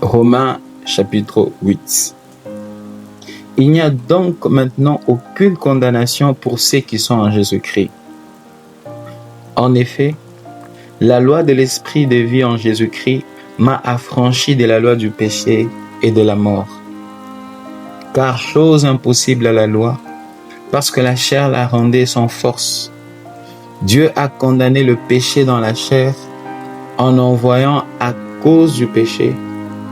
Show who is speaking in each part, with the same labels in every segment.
Speaker 1: Romains chapitre 8. Il n'y a donc maintenant aucune condamnation pour ceux qui sont en Jésus-Christ. En effet, la loi de l'esprit de vie en Jésus-Christ m'a affranchi de la loi du péché et de la mort. Car chose impossible à la loi, parce que la chair la rendait sans force, Dieu a condamné le péché dans la chair en envoyant à cause du péché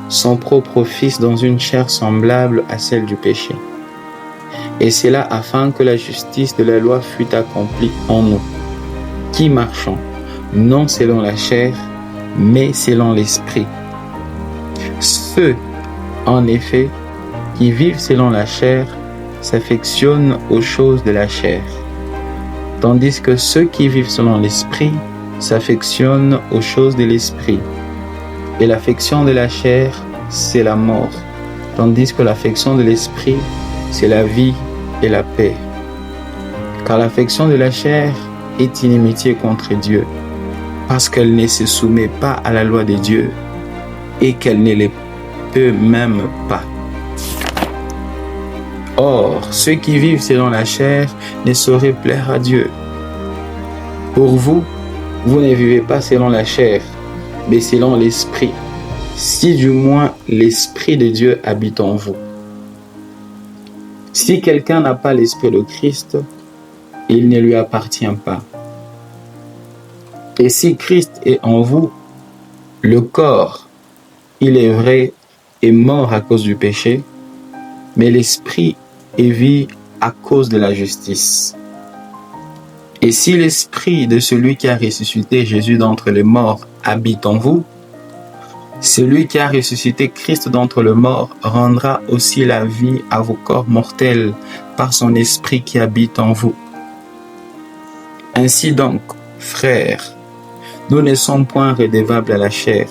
Speaker 1: son propre Fils dans une chair semblable à celle du péché. Et c'est là afin que la justice de la loi fût accomplie en nous, qui marchons, non selon la chair, mais selon l'esprit. Ceux, en effet, qui vivent selon la chair, s'affectionnent aux choses de la chair, tandis que ceux qui vivent selon l'esprit s'affectionnent aux choses de l'esprit. Et l'affection de la chair, c'est la mort, tandis que l'affection de l'esprit, c'est la vie et la paix. Car l'affection de la chair est inimitié contre Dieu, parce qu'elle ne se soumet pas à la loi de Dieu et qu'elle ne le peut même pas. Or, ceux qui vivent selon la chair ne sauraient plaire à Dieu. Pour vous, vous ne vivez pas selon la chair, mais selon l'esprit, si du moins l'esprit de Dieu habite en vous. Si quelqu'un n'a pas l'esprit de Christ, il ne lui appartient pas. Et si Christ est en vous, le corps, il est vrai, est mort à cause du péché, mais l'esprit est vie à cause de la justice. Et si l'esprit de celui qui a ressuscité Jésus d'entre les morts habite en vous, celui qui a ressuscité Christ d'entre les morts rendra aussi la vie à vos corps mortels par son esprit qui habite en vous. Ainsi donc, frères, nous ne sommes point redevables à la chair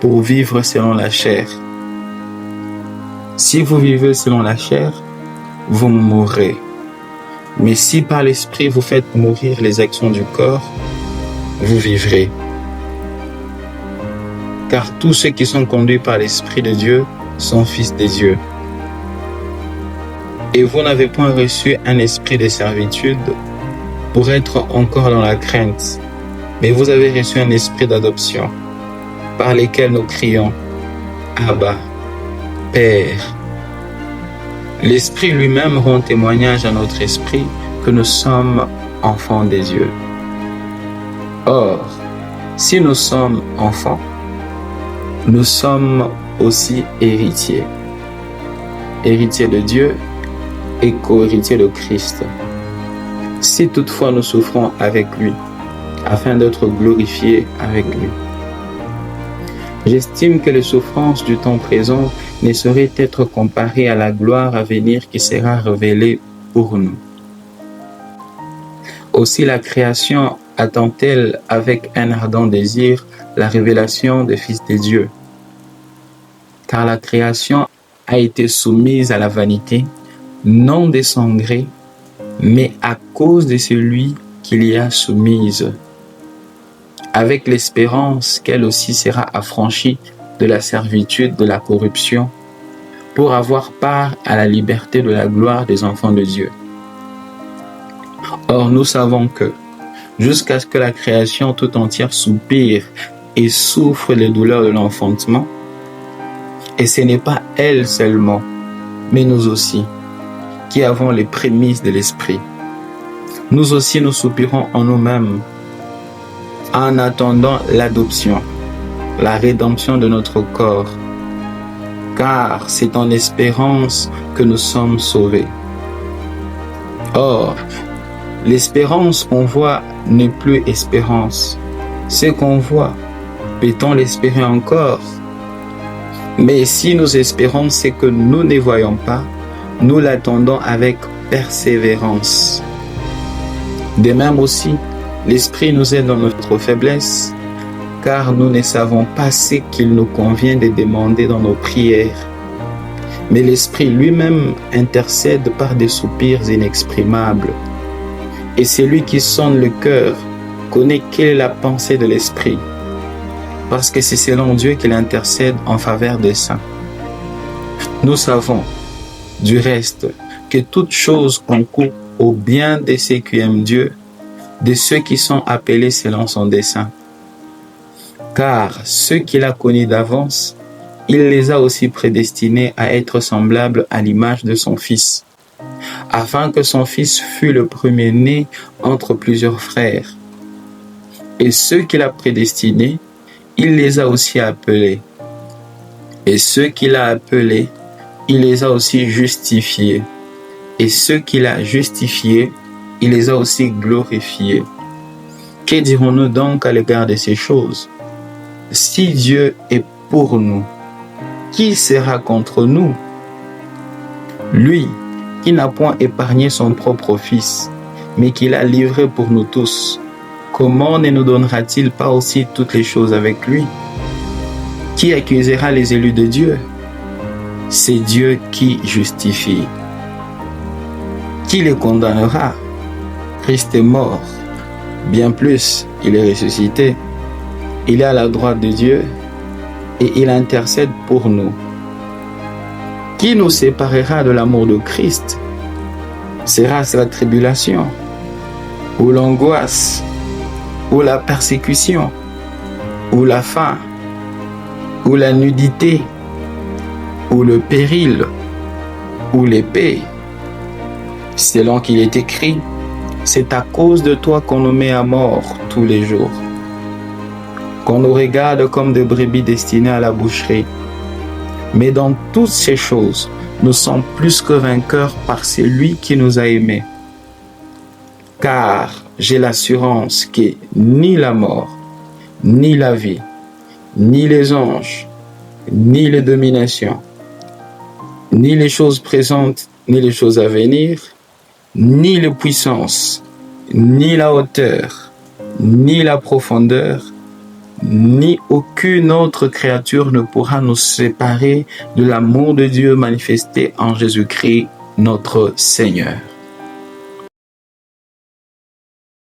Speaker 1: pour vivre selon la chair. Si vous vivez selon la chair, vous mourrez. Mais si par l'esprit vous faites mourir les actions du corps, vous vivrez. Car tous ceux qui sont conduits par l'Esprit de Dieu sont fils de Dieu. Et vous n'avez point reçu un esprit de servitude pour être encore dans la crainte, mais vous avez reçu un esprit d'adoption, par lequel nous crions « Abba, Père ». L'Esprit lui-même rend témoignage à notre esprit que nous sommes enfants des dieux. Or, si nous sommes enfants, nous sommes aussi héritiers. Héritiers de Dieu et co-héritiers de Christ. Si toutefois nous souffrons avec lui, afin d'être glorifiés avec lui. J'estime que les souffrances du temps présent ne sauraient être comparées à la gloire à venir qui sera révélée pour nous. Aussi la création attend-elle avec un ardent désir la révélation des fils de Dieu. Car la création a été soumise à la vanité, non de son gré, mais à cause de celui qui l'y a soumise, avec l'espérance qu'elle aussi sera affranchie de la servitude de la corruption, pour avoir part à la liberté de la gloire des enfants de Dieu. Or, nous savons que, jusqu'à ce que la création tout entière soupire et souffre les douleurs de l'enfantement, et ce n'est pas elle seulement, mais nous aussi, qui avons les prémices de l'esprit. Nous aussi nous soupirons en nous-mêmes, en attendant l'adoption, la rédemption de notre corps, car c'est en espérance que nous sommes sauvés. Or, l'espérance qu'on voit n'est plus espérance. Ce qu'on voit, peut-on l'espérer encore? Mais si nous espérons ce que nous ne voyons pas, nous l'attendons avec persévérance. De même aussi, l'Esprit nous aide dans notre faiblesse, car nous ne savons pas ce qu'il nous convient de demander dans nos prières. Mais l'Esprit lui-même intercède par des soupirs inexprimables. Et celui qui sonde le cœur connaît quelle est la pensée de l'Esprit, parce que c'est selon Dieu qu'il intercède en faveur des saints. Nous savons, du reste, que toute chose concourt au bien de ceux qui aiment Dieu, de ceux qui sont appelés selon son dessein. Car ceux qu'il a connus d'avance, il les a aussi prédestinés à être semblables à l'image de son Fils, afin que son Fils fût le premier-né entre plusieurs frères. Et ceux qu'il a prédestinés, il les a aussi appelés. Et ceux qu'il a appelés, il les a aussi justifiés. Et ceux qu'il a justifiés, il les a aussi glorifiés. Que dirons-nous donc à l'égard de ces choses? Si Dieu est pour nous, qui sera contre nous? Lui, qui n'a point épargné son propre Fils, mais qui l'a livré pour nous tous, comment ne nous donnera-t-il pas aussi toutes les choses avec lui? Qui accusera les élus de Dieu? C'est Dieu qui justifie. Qui les condamnera? Christ est mort. Bien plus, il est ressuscité. Il est à la droite de Dieu et il intercède pour nous. Qui nous séparera de l'amour de Christ? Sera-ce la tribulation, ou l'angoisse, ou la persécution, ou la faim, ou la nudité, ou le péril, ou l'épée? Selon qu'il est écrit, c'est à cause de toi qu'on nous met à mort tous les jours, qu'on nous regarde comme des brebis destinées à la boucherie. Mais dans toutes ces choses, nous sommes plus que vainqueurs par celui qui nous a aimés. Car j'ai l'assurance que ni la mort, ni la vie, ni les anges, ni les dominations, ni les choses présentes, ni les choses à venir, ni les puissances, ni la hauteur, ni la profondeur, ni aucune autre créature ne pourra nous séparer de l'amour de Dieu manifesté en Jésus-Christ, notre Seigneur.